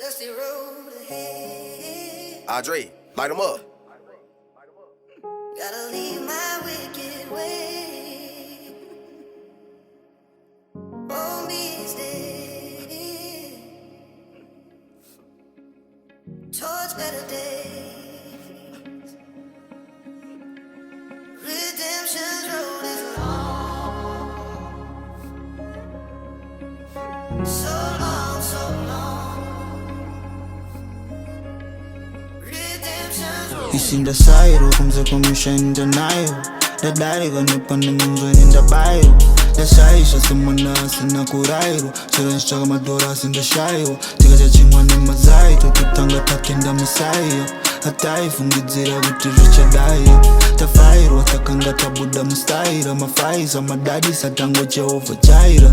Dusty road ahead. Andre, light them up. Gotta leave my wicked way. Old me's dead. Towards better days. Redemption's road is long. So long, so long. Redemption's road. Isinda sairo kumze kumisha in denial. Dadari ganipanda munzo in the bio. Dashaisha simana sina kurairo. Challenge chaga madora sinda shayo. Tiga cha chingwa ni mazaito. Tutanga tatenda misayo. Hatai fungizira vutiricha dayo. Tafairo watakanga tabuda mustaira. Mafaiza madadi satango Jehovah Jaira.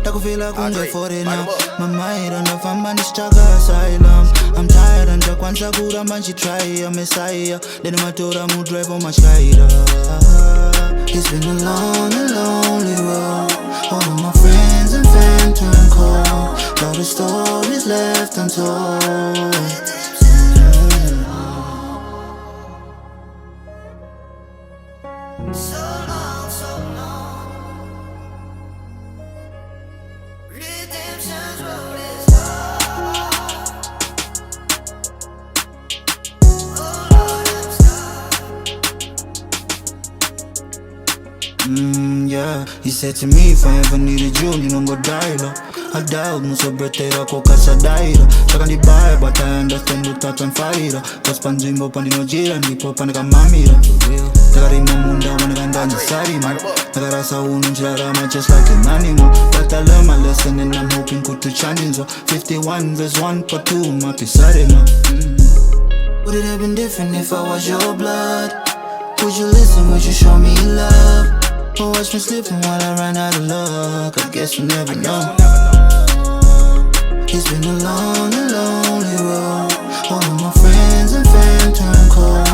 Takufila kunge foreigner. Mamaira nafamba nishtaka asylum. I'm tired and kwanza kura manchi try a messiah. Then matora mu drive on my shaira. It's been a long and lonely road. All of my friends and fam turn cold. All the stories left untold. So long, so long. Redemption's road is hard. Oh Lord, I'm scarred. Yeah, he said to me, if I ever needed you don't go die lo. I died, muso bretera ko kasa daira. Shaka ni buy, but I understand the thoughts and fire. Cause panjimbo pandino jira, nipo panika mamira. Tagari mamunda, wanaganda ni sarima. Nagarasa ununjara, just like an animal. But I learned my lesson and I'm hoping to change. 51 verse 1 part 2, maki sarima. Would it have been different if I was your blood? Would you listen, would you show me love? Or watch me slipping while I ran out of luck? I guess we'll never know. It's been a long and lonely road. All of my friends and fam turn cold.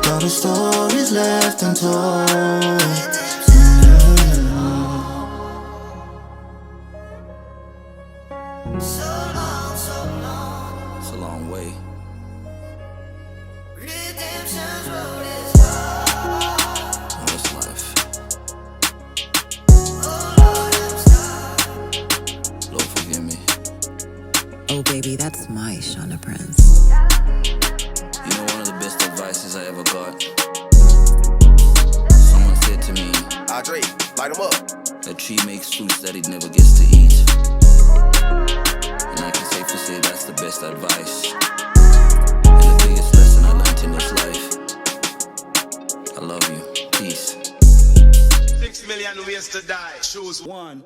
All the stories left untold. So long, so long. It's a long way. Redemption's road is hard. Oh, it's life. Oh Lord, I'm scarred. Lord, forgive me. Oh baby, that's my Shona Prince. You know, one of the best advices I ever got. Someone said to me, Andre, light them up. a tree makes fruits that it never gets to eat. And I can safely say that's the best advice. And the biggest lesson I learned in this life. I love you. Peace. 6 million ways to die. Choose One.